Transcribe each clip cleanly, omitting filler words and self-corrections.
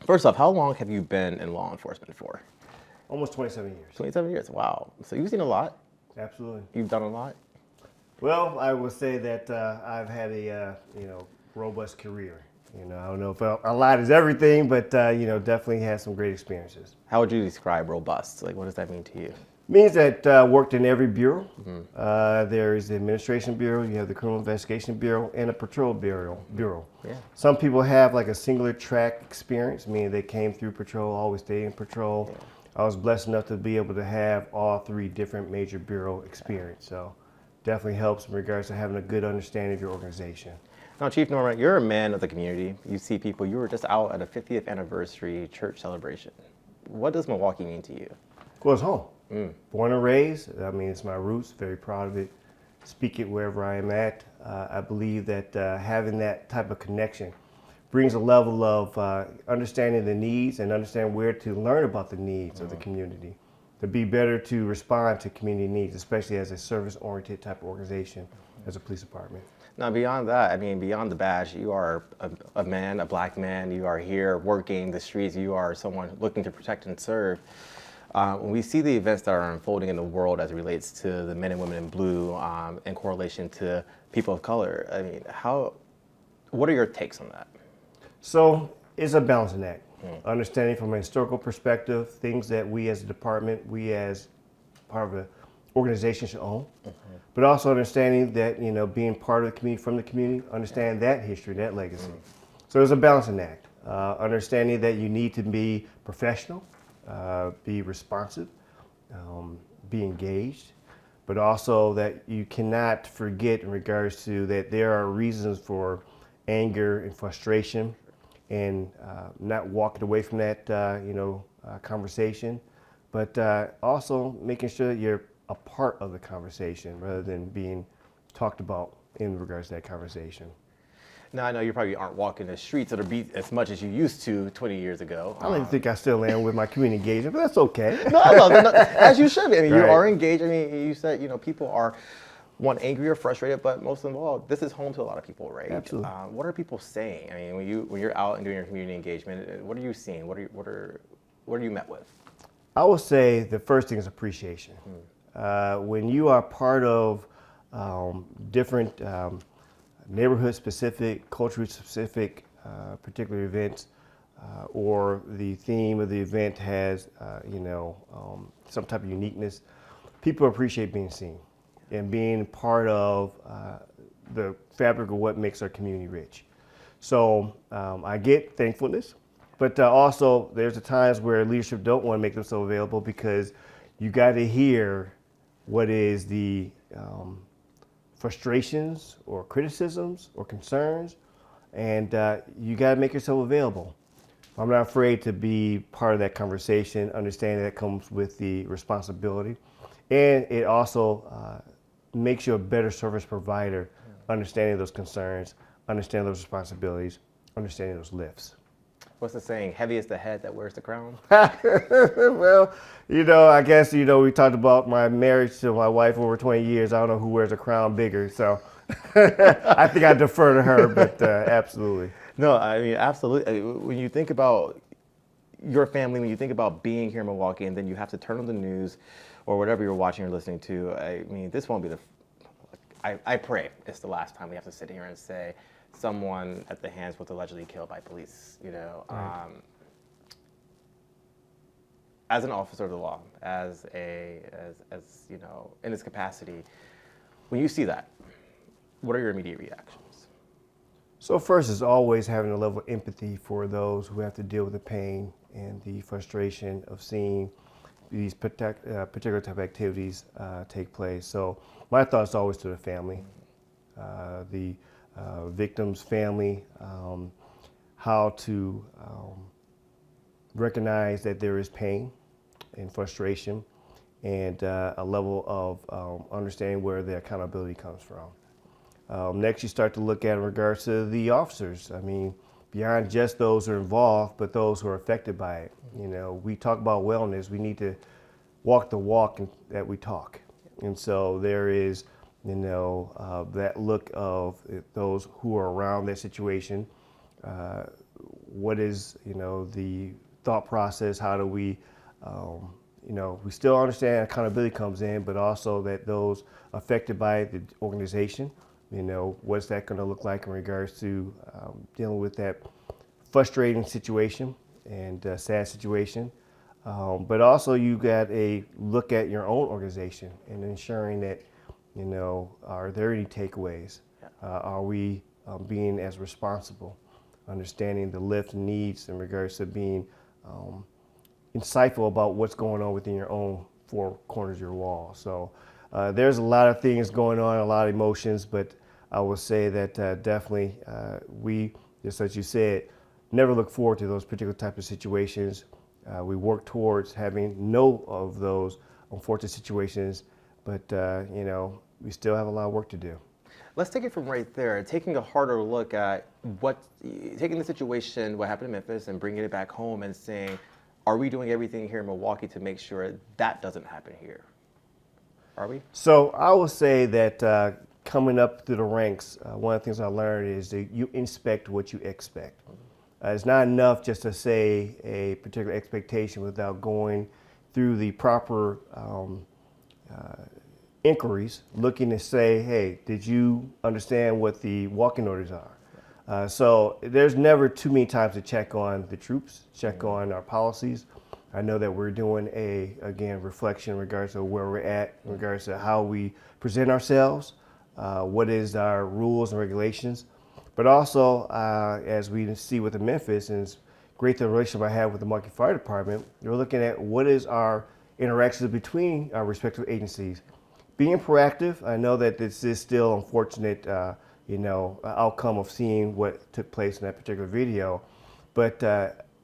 First off, how long have you been in law enforcement for? Almost 27 years. 27 years. Wow. So you've seen a lot. Absolutely. You've done a lot. Well, I will say that I've had a robust career. I don't know if a lot is everything, but definitely had some great experiences. How would you describe robust? Like, what does that mean to you? Means that worked in every bureau. There is the Administration Bureau, you have the Criminal Investigation Bureau, and a Patrol Bureau. Yeah. Some people have like a singular track experience, meaning they came through patrol, always stayed in patrol. Yeah. I was blessed enough to be able to have all three different major bureau experience. So definitely helps in regards to having a good understanding of your organization. Now, Chief Norman, you're a man of the community. You see people. You were just out at a 50th anniversary church celebration. What does Milwaukee mean to you? Well, it's home. Born and raised. I mean, it's my roots. Very proud of it. Speak it wherever I am at. I believe that having that type of connection brings a level of understanding the needs and understand where to learn about the needs of the community, to be better to respond to community needs, especially as a service-oriented type of organization as a police department. Now, beyond that, I mean, beyond the badge, you are a man, a black man. You are here working the streets. You are someone looking to protect and serve. When we see the events that are unfolding in the world as it relates to the men and women in blue in correlation to people of color, I mean, what are your takes on that? So it's a balancing act. Understanding from a historical perspective, things that we as a department, we as part of an organization should own, but also understanding that, being part of the community, from the community, understand that history, that legacy. So it's a balancing act. Understanding that you need to be professional, be responsive, be engaged, but also that you cannot forget in regards to that there are reasons for anger and frustration, and not walking away from that conversation, but also making sure that you're a part of the conversation rather than being talked about in regards to that conversation. Now, I know you probably aren't walking the streets of the beat as much as you used to 20 years ago. I don't even think I still am with my community engagement, but that's okay. No, I love it. No, as you should be. I mean, you Right. are engaged. I mean, you said, people are, one, angry or frustrated, but most of all, this is home to a lot of people, right? Absolutely. What are people saying? I mean, when you're out and doing your community engagement, what are you seeing? What are you met with? I would say the first thing is appreciation. When you are part of different neighborhood-specific, culturally-specific particular events, or the theme of the event has, some type of uniqueness, people appreciate being seen and being part of the fabric of what makes our community rich. So I get thankfulness, but also there's the times where leadership don't want to make themselves available because you got to hear what is the frustrations or criticisms or concerns, and you got to make yourself available. I'm not afraid to be part of that conversation, understanding that comes with the responsibility, and it also makes you a better service provider, understanding those concerns, understanding those responsibilities, understanding those lifts. What's the saying? Heavy is the head that wears the crown. Well, I guess, we talked about my marriage to my wife over 20 years. I don't know who wears a crown bigger, so I think I defer to her, but absolutely. No, I mean, absolutely. When you think about your family, when you think about being here in Milwaukee, and then you have to turn on the news or whatever you're watching or listening to, I mean, this won't be I pray it's the last time we have to sit here and say someone at the hands was allegedly killed by police, Right. As an officer of the law, as in this capacity, when you see that, what are your immediate reactions? So first is always having a level of empathy for those who have to deal with the pain and the frustration of seeing these particular type of activities take place. So my thoughts always to the family, the victim's family, how to recognize that there is pain and frustration, and a level of understanding where the accountability comes from. Next, you start to look at in regards to the officers. I mean, beyond just those who are involved, but those who are affected by it. We talk about wellness. We need to walk the walk that we talk. And so there is, that look of those who are around that situation. what is, the thought process? How do we, we still understand accountability comes in, but also that those affected by the organization, what's that going to look like in regards to dealing with that frustrating situation and sad situation. But also you got a look at your own organization and ensuring that, are there any takeaways? Are we being as responsible, understanding the lift needs in regards to being insightful about what's going on within your own four corners of your wall. So there's a lot of things going on, a lot of emotions, but I will say that definitely we, just as you said, never look forward to those particular type of situations. We work towards having no of those unfortunate situations, but we still have a lot of work to do. Let's take it from right there, taking a harder look at taking the situation, what happened in Memphis, and bringing it back home and saying, are we doing everything here in Milwaukee to make sure that doesn't happen here? Are we? So I will say that coming up through the ranks, one of the things I learned is that you inspect what you expect. It's not enough just to say a particular expectation without going through the proper inquiries, looking to say, hey, did you understand what the walking orders are? So there's never too many times to check on the troops, check on our policies. I know that we're doing again, reflection in regards to where we're at, in regards to how we present ourselves, what is our rules and regulations. But also, as we see with the Memphis, and it's great the relationship I have with the Milwaukee Fire Department, we're looking at what is our interactions between our respective agencies. Being proactive, I know that this is still unfortunate, outcome of seeing what took place in that particular video. But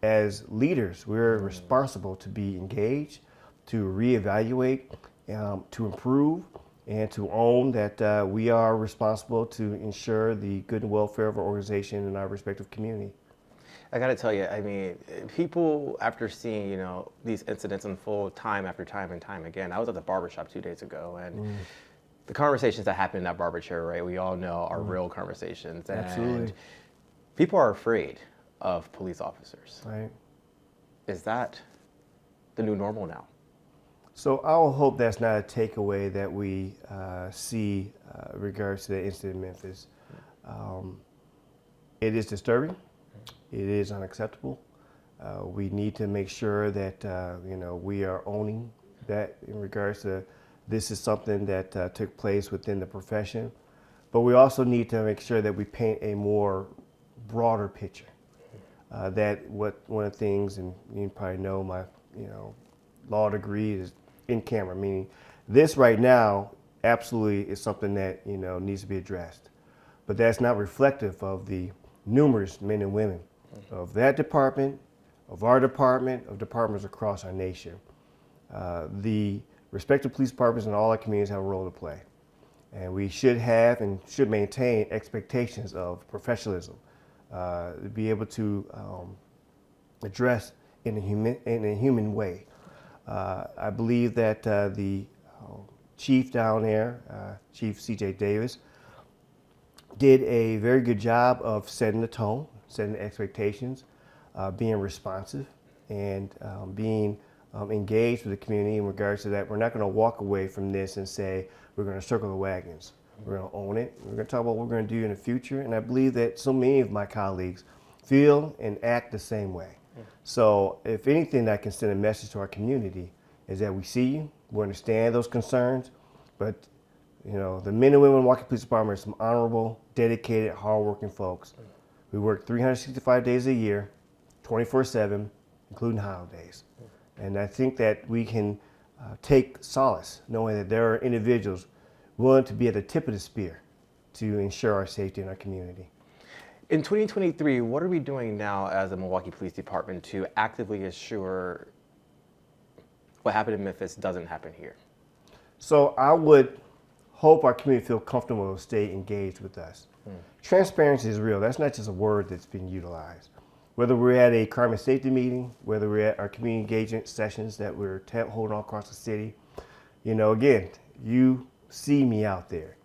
as leaders, we're responsible to be engaged, to reevaluate, to improve, and to own that we are responsible to ensure the good and welfare of our organization and our respective community. I got to tell you, I mean, people, after seeing, these incidents unfold time after time and time again, I was at the barbershop 2 days ago, and the conversations that happen in that barber chair, right, we all know are real conversations. And Absolutely. people are afraid of police officers. Right. Is that the new normal now? So I will hope that's not a takeaway that we see in regards to the incident in Memphis. It is disturbing. It is unacceptable. We need to make sure that we are owning that in regards to this is something that took place within the profession. But we also need to make sure that we paint a more broader picture. One of the things, and you probably know my law degree is in camera, meaning this right now absolutely is something that needs to be addressed. But that's not reflective of the numerous men and women of that department, of our department, of departments across our nation. The respective police departments in all our communities have a role to play. And we should have and should maintain expectations of professionalism, to be able to address in a human way. I believe that the chief down there, Chief C.J. Davis, did a very good job of setting the tone, setting the expectations, being responsive, and being engaged with the community in regards to that. We're not going to walk away from this and say we're going to circle the wagons. We're going to own it. We're going to talk about what we're going to do in the future. And I believe that so many of my colleagues feel and act the same way. So if anything that can send a message to our community is that we see you, we understand those concerns, but the men and women in Milwaukee Police Department are some honorable, dedicated, hardworking folks. We work 365 days a year, 24/7, including holidays. And I think that we can take solace knowing that there are individuals willing to be at the tip of the spear to ensure our safety in our community. In 2023, what are we doing now as a Milwaukee Police Department to actively assure what happened in Memphis doesn't happen here? So I would hope our community feel comfortable to stay engaged with us. Transparency is real. That's not just a word that's been utilized. Whether we're at a crime and safety meeting, whether we're at our community engagement sessions that we're holding all across the city, again, you see me out there.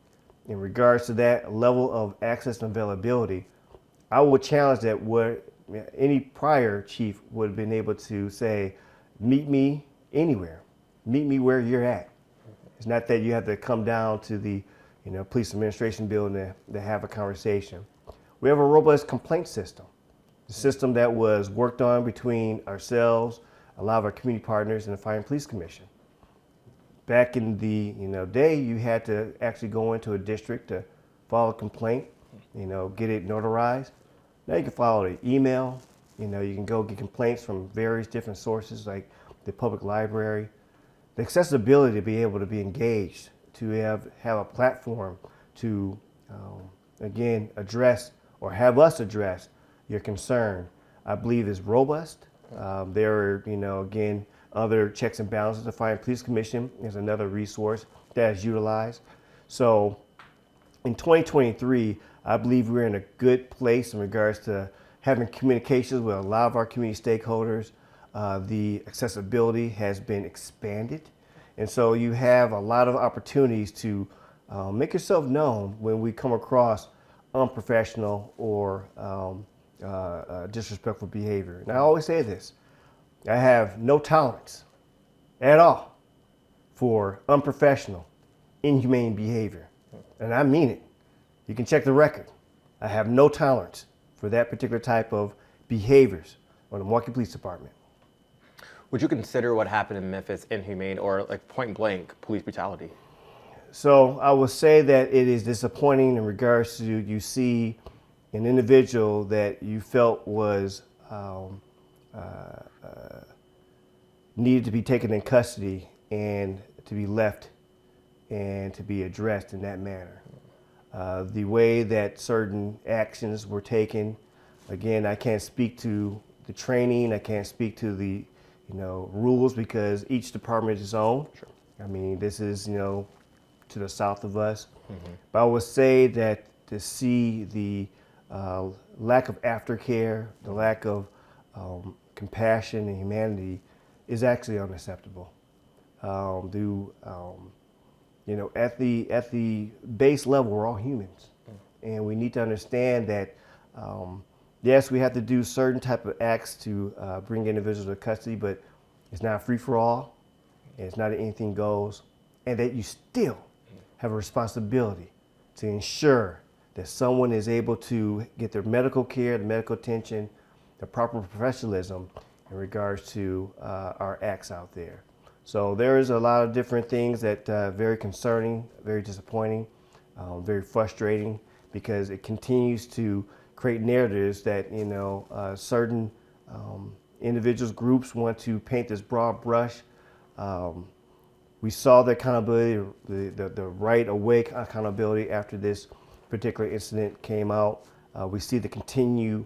In regards to that level of access and availability, I would challenge that what any prior chief would have been able to say, meet me anywhere, meet me where you're at. It's not that you have to come down to the police administration building to have a conversation. We have a robust complaint system, the system that was worked on between ourselves, a lot of our community partners, and the Fire and Police Commission. Back in the day, you had to actually go into a district to file a complaint, get it notarized. Now you can file an email. You can go get complaints from various different sources like the public library. The accessibility to be able to be engaged, to have a platform to, again, address or have us address your concern, I believe is robust. There are, again, other checks and balances. The Fire and Police Commission is another resource that is utilized. So in 2023, I believe we're in a good place in regards to having communications with a lot of our community stakeholders. The accessibility has been expanded. And so you have a lot of opportunities to make yourself known when we come across unprofessional or disrespectful behavior. And I always say this, I have no tolerance at all for unprofessional, inhumane behavior. And I mean it. You can check the record. I have no tolerance for that particular type of behaviors on the Milwaukee Police Department. Would you consider what happened in Memphis inhumane or like point blank police brutality? So I would say that it is disappointing in regards to you see an individual that you felt was needed to be taken in custody and to be left and to be addressed in that manner. The way that certain actions were taken, again, I can't speak to the training, I can't speak to the rules because each department is its own. Sure. I mean, this is, to the south of us. Mm-hmm. But I would say that to see the lack of aftercare, the lack of compassion and humanity is actually unacceptable. At the base level, we're all humans. And we need to understand that, yes, we have to do certain type of acts to bring individuals to custody, but it's not free for all, and it's not an anything goes, and that you still have a responsibility to ensure that someone is able to get their medical care, the medical attention, the proper professionalism in regards to our acts out there. So there is a lot of different things that very concerning, very disappointing, very frustrating, because it continues to create narratives that certain individuals, groups want to paint this broad brush. We saw the accountability, the right awake accountability after this particular incident came out. We see the continue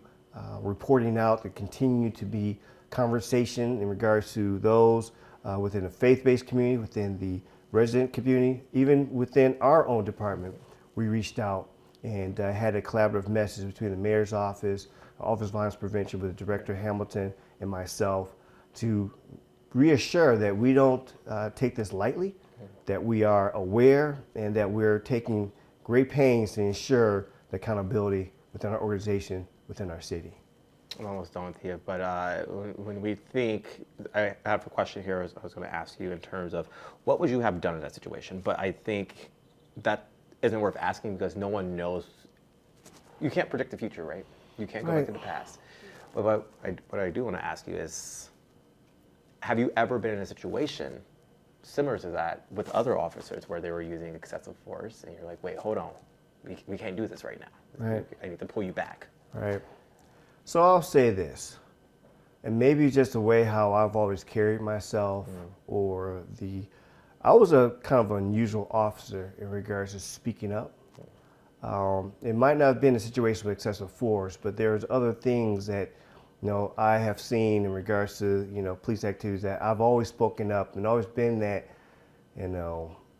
reporting out, the continue to be conversation in regards to those within the faith-based community, within the resident community, even within our own department. We reached out and had a collaborative message between the mayor's office, Office of Violence Prevention with Director Hamilton and myself to reassure that we don't take this lightly, that we are aware and that we're taking great pains to ensure the accountability within our organization, within our city. I'm almost done with you, but when we think, I have a question here I was going to ask you in terms of what would you have done in that situation, but I think that isn't worth asking because no one knows. You can't predict the future, right? You can't go back to the past. But what I do want to ask you is, have you ever been in a situation similar to that with other officers where they were using excessive force and you're like, wait, hold on, we can't do this right now. Right. I need to pull you back. Right. So I'll say this, and maybe just the way how I've always carried myself, or I was a kind of unusual officer in regards to speaking up. It might not have been a situation with excessive force, but there's other things that I have seen in regards to police activities that I've always spoken up and always been that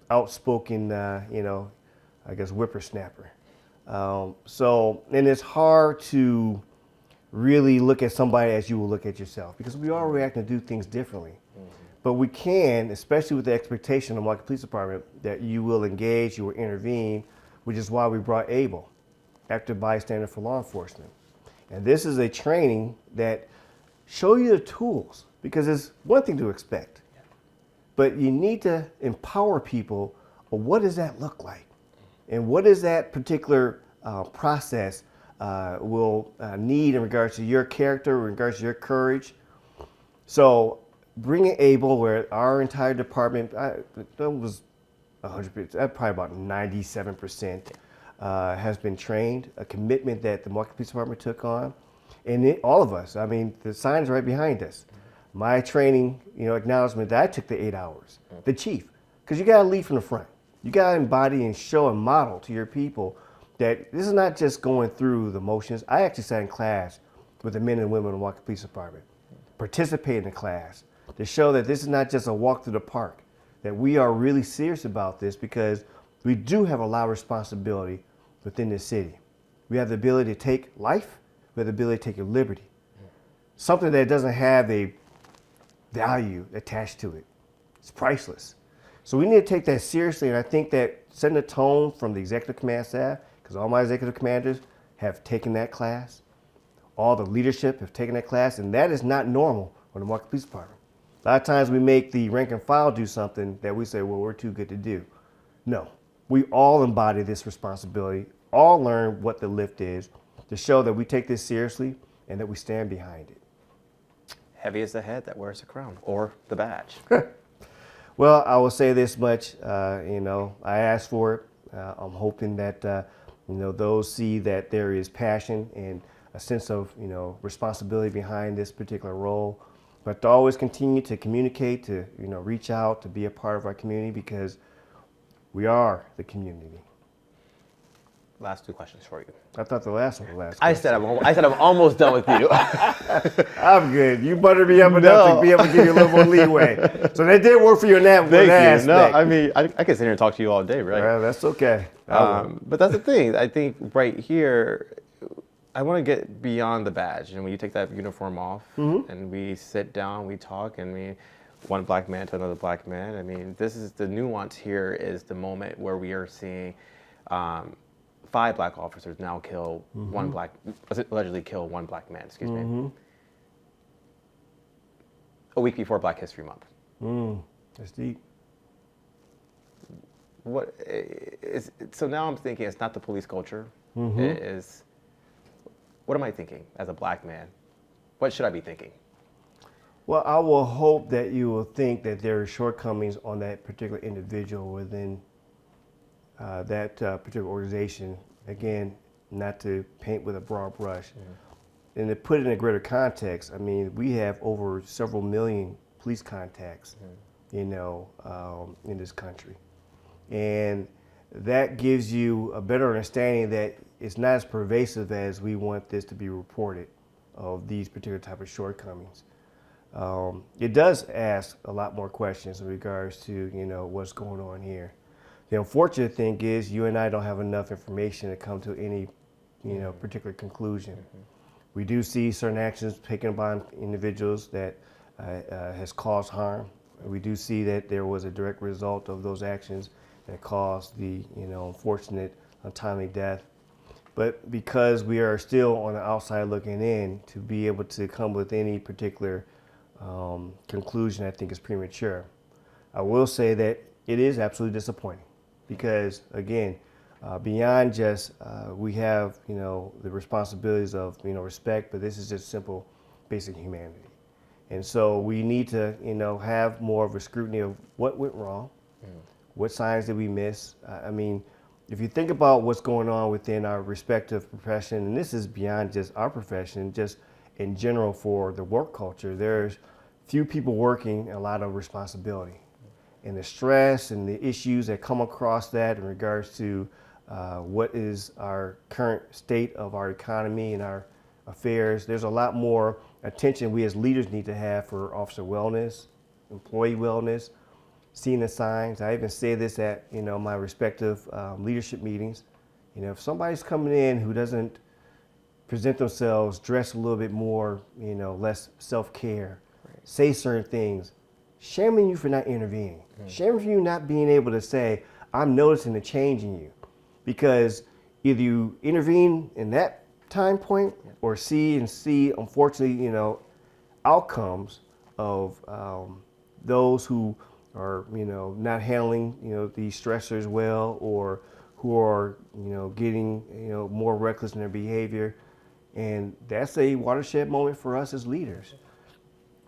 outspoken I guess whippersnapper. So and it's hard to really look at somebody as you will look at yourself because we all react and do things differently. But we can, especially with the expectation of the Milwaukee Police Department, that you will engage, you will intervene, which is why we brought ABLE, Active Bystander for Law Enforcement. And this is a training that show you the tools, because it's one thing to expect, but you need to empower people. Well, what does that look like? And what is that particular process will need in regards to your character, in regards to your courage? So bringing Able, where our entire department, that was 100%, probably about 97% has been trained, a commitment that the Milwaukee Police Department took on. And all of us, I mean, the sign's right behind us. My training, acknowledgement that I took the 8 hours, the chief, because you got to lead from the front. You got to embody and show and model to your people that this is not just going through the motions. I actually sat in class with the men and women of the Milwaukee Police Department, participate in the class to show that this is not just a walk through the park, that we are really serious about this, because we do have a lot of responsibility within this city. We have the ability to take life, we have the ability to take your liberty. Something that doesn't have a value attached to it. It's priceless. So we need to take that seriously, and I think that setting a tone from the executive command staff, because all my executive commanders have taken that class, all the leadership have taken that class, and that is not normal on the Milwaukee Police Department. A lot of times we make the rank and file do something that we say, well, we're too good to do. No, we all embody this responsibility, all learn what the lift is, to show that we take this seriously and that we stand behind it. Heavy is the head that wears the crown, or the badge. Well, I will say this much, I asked for it. I'm hoping that, those see that there is passion and a sense of, responsibility behind this particular role. But to always continue to communicate, to, reach out, to be a part of our community, because we are the community. Last 2 questions for you. I thought the last one was last. I said I'm almost done with you. I'm good. You buttered me up enough to be able to give you a little more leeway. So that did work for you in that Thank you. No, aspect. I mean, I can sit here and talk to you all day, right? Well, that's okay. But that's the thing. I think right here, I want to get beyond the badge. And when you take that uniform off and we sit down, we talk, and one black man to another black man. I mean, this is the nuance here, is the moment where we are seeing 5 black officers now kill allegedly kill one black man, excuse me. A week before Black History Month. That's deep. So now I'm thinking it's not the police culture. It is, what am I thinking as a black man? What should I be thinking? Well, I will hope that you will think that there are shortcomings on that particular individual within that particular organization. Again, not to paint with a broad brush. And to put it in a greater context, I mean, we have over several million police contacts, in this country. And that gives you a better understanding that it's not as pervasive as we want this to be reported, of these particular type of shortcomings. It does ask a lot more questions in regards to, what's going on here. The unfortunate thing is you and I don't have enough information to come to any, particular conclusion. We do see certain actions taken by individuals that has caused harm. We do see that there was a direct result of those actions that caused the, unfortunate, untimely death. But because we are still on the outside looking in, to be able to come with any particular conclusion, I think is premature. I will say that it is absolutely disappointing, because again, beyond just we have the responsibilities of respect, but this is just simple basic humanity. And so we need to have more of a scrutiny of what went wrong, what signs did we miss. I mean, if you think about what's going on within our respective profession, and this is beyond just our profession, just in general for the work culture, there's few people working, a lot of responsibility. And the stress and the issues that come across that in regards to what is our current state of our economy and our affairs, there's a lot more attention we as leaders need to have for officer wellness, employee wellness, seeing the signs. I even say this at my respective leadership meetings. If somebody's coming in who doesn't present themselves, dress a little bit more, less self-care, say certain things, shame on you for not intervening. Shame on you not being able to say, I'm noticing the change in you. Because either you intervene in that time point or see unfortunately, outcomes of those who are, not handling, these stressors well, or who are, getting, more reckless in their behavior. And that's a watershed moment for us as leaders.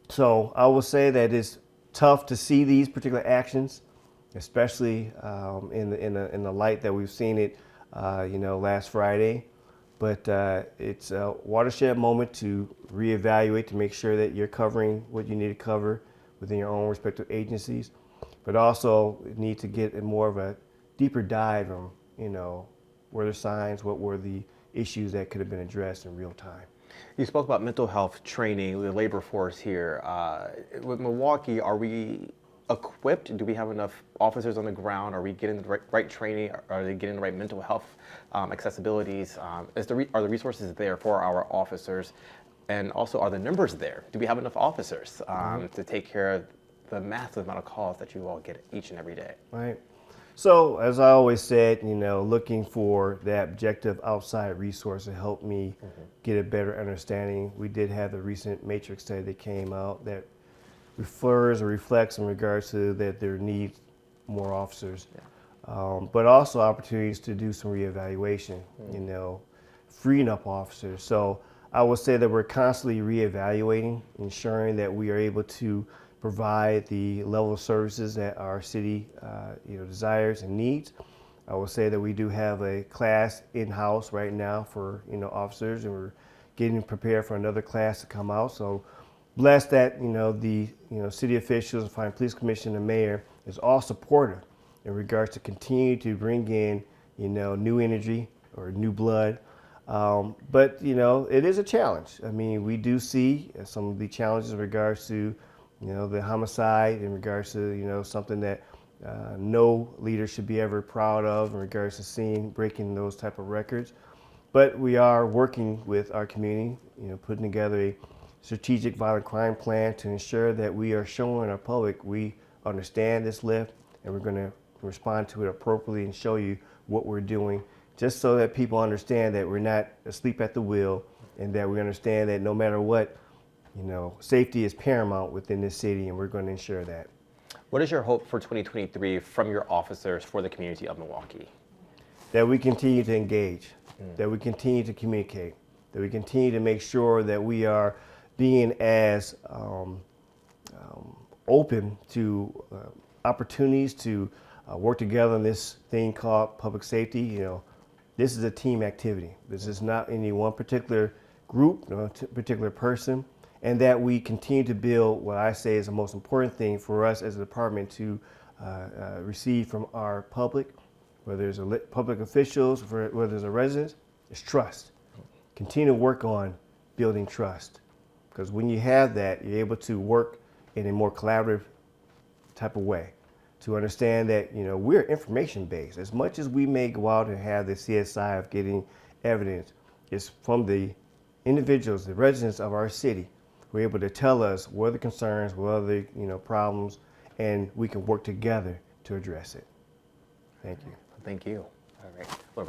So I will say that it's tough to see these particular actions, especially in the light that we've seen it, last Friday. But it's a watershed moment to reevaluate, to make sure that you're covering what you need to cover within your own respective agencies, but also need to get more of a deeper dive on, were there signs, what were the issues that could have been addressed in real time. You spoke about mental health training, the labor force here. With Milwaukee, are we equipped? Do we have enough officers on the ground? Are we getting the right training? Are they getting the right mental health accessibilities? Are the resources there for our officers? And also, are the numbers there? Do we have enough officers to take care of the massive amount of calls that you all get each and every day? Right. So, as I always said, looking for that objective outside resource to help me get a better understanding. We did have the recent matrix study that came out that refers or reflects in regards to that there needs more officers, but also opportunities to do some reevaluation, freeing up officers. So I would say that we're constantly reevaluating, ensuring that we are able to provide the level of services that our city desires and needs. I will say that we do have a class in-house right now for officers, and we're getting prepared for another class to come out. So blessed that the city officials, the Fine Police Commission, and the mayor is all supportive in regards to continue to bring in new energy or new blood. But it is a challenge. I mean, we do see some of the challenges in regards to the homicide, in regards to something that no leader should be ever proud of, in regards to breaking those type of records. But we are working with our community, putting together a strategic violent crime plan to ensure that we are showing our public we understand this lift, and we're going to respond to it appropriately and show you what we're doing, just so that people understand that we're not asleep at the wheel, and that we understand that no matter what, safety is paramount within this city, and we're going to ensure that. What is your hope for 2023 from your officers for the community of Milwaukee? That we continue to engage, that we continue to communicate, that we continue to make sure that we are being as open to opportunities to work together on this thing called public safety. This is a team activity. This is not any one particular group, no particular person, and that we continue to build what I say is the most important thing for us as a department to receive from our public, whether it's public officials, whether it's a residents, is trust. Continue to work on building trust, because when you have that, you're able to work in a more collaborative type of way, to understand that we're information based. As much as we may go out and have the CSI of getting evidence, it's from the individuals, the residents of our city, who are able to tell us what are the concerns, what are the problems, and we can work together to address it. Thank you. Thank you. All right, we're back.